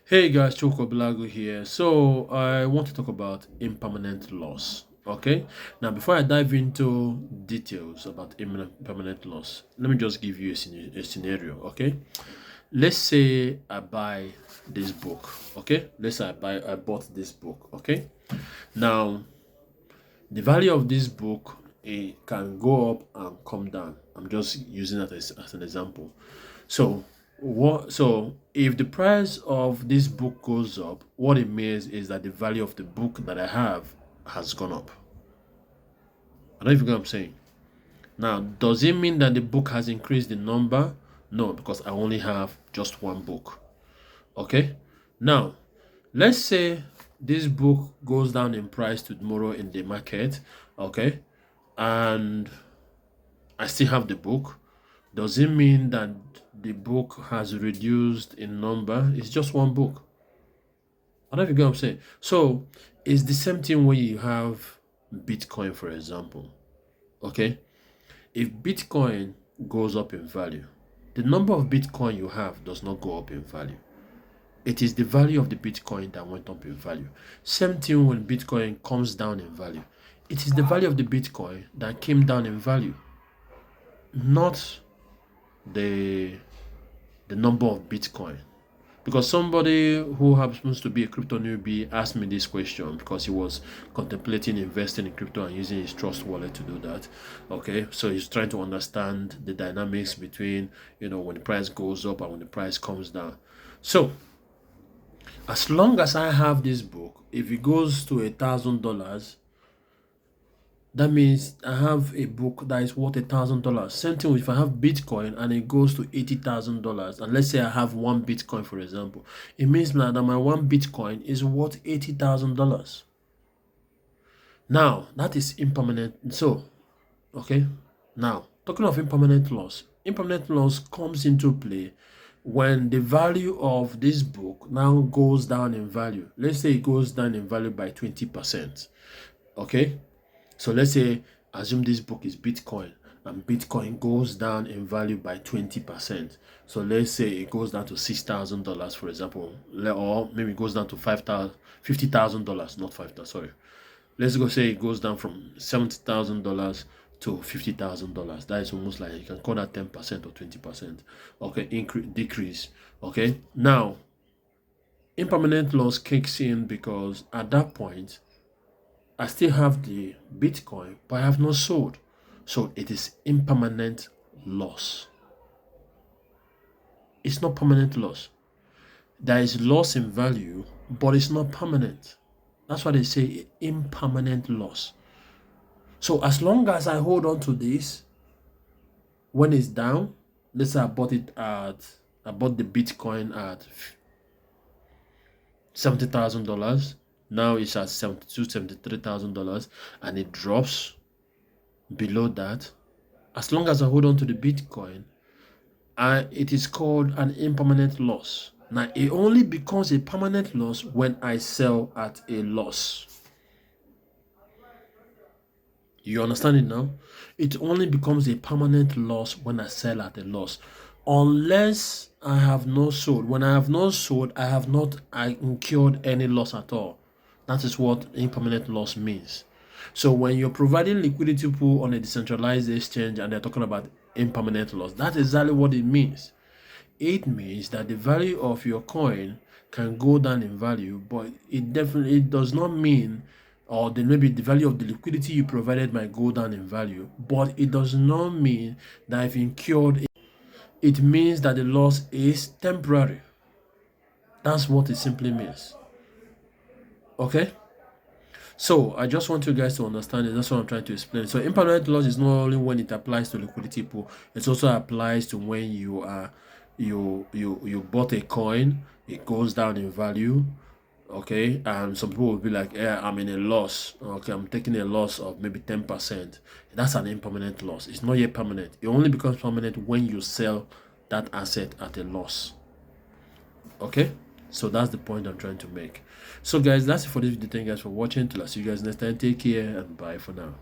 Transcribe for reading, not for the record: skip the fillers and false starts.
Hey guys, Choco Blago here. So I want to talk about impermanent loss. Okay. Now, before I dive into details about impermanent loss, let me just give you a scenario. Okay. Let's say I buy this book. Okay. Let's say I bought this book. Okay. Now, the value of this book, it can go up and come down. I'm just using that as an example. So if the price of this book goes up, what it means is that the value of the book that I have has gone up. I don't even know what I'm saying. Now, does it mean that the book has increased in number? No, because I only have just one book. Okay. Now, let's say this book goes down in price tomorrow in the market. Okay. And I still have the book. Does it mean that the book has reduced in number? It's just one book. I don't know if you get what I'm saying. So it's the same thing when you have Bitcoin, for example. Okay. If Bitcoin goes up in value, the number of Bitcoin you have does not go up in value. It is the value of the Bitcoin that went up in value. Same thing when Bitcoin comes down in value. It is the value of the Bitcoin that came down in value, not the number of Bitcoin. Because somebody who happens to be a crypto newbie asked me this question because he was contemplating investing in crypto and using his trust wallet to do that. Okay, so he's trying to understand the dynamics between when the price goes up and when the price comes down. So as long as I have this book, if it goes to $1,000, that means I have a book that is worth $1,000. Same thing if I have Bitcoin and it goes to $80,000, and let's say I have one Bitcoin, for example, it means now that my one Bitcoin is worth $80,000. Now that is impermanent. So, okay. Now talking of impermanent loss comes into play when the value of this book now goes down in value. Let's say it goes down in value by 20%. Okay. So let's say, assume this book is Bitcoin and Bitcoin goes down in value by 20%. So let's say it goes down to $6,000, for example, or maybe it goes down to $50,000, not 5,000, sorry. Let's go say it goes down from $70,000 to $50,000. That is almost like, you can call that 10% or 20%. Okay, decrease. Okay, now impermanent loss kicks in because at that point, I still have the Bitcoin, but I have not sold. So it is impermanent loss. It's not permanent loss. There is loss in value, but it's not permanent. That's why they say impermanent loss. So as long as I hold on to this, when it's down, let's say I bought the Bitcoin at $70,000. Now it's at $73,000, and it drops below that. As long as I hold on to the Bitcoin, it is called an impermanent loss. Now it only becomes a permanent loss when I sell at a loss. You understand it now? It only becomes a permanent loss when I sell at a loss, unless I have not sold. When I have not sold, I have not incurred any loss at all. That is what impermanent loss means. So when you're providing liquidity pool on a decentralized exchange and they're talking about impermanent loss, that's exactly what it means. It means that the value of your coin can go down in value, but it definitely does not mean, or then maybe the value of the liquidity you provided might go down in value, but it does not mean that if incurred, it means that the loss is temporary. That's what it simply means. Okay? So I just want you guys to understand it. That's what I'm trying to explain. So impermanent loss is not only when it applies to liquidity pool, it also applies to when you bought a coin, it goes down in value. Okay, and some people will be like, yeah, I'm in a loss. Okay, I'm taking a loss of maybe 10%. That's an impermanent loss. It's not yet permanent. It only becomes permanent when you sell that asset at a loss. Okay, so that's the point I'm trying to make. So guys, that's it for this video. Thank you guys for watching. Till I see you guys next time. Take care and bye for now.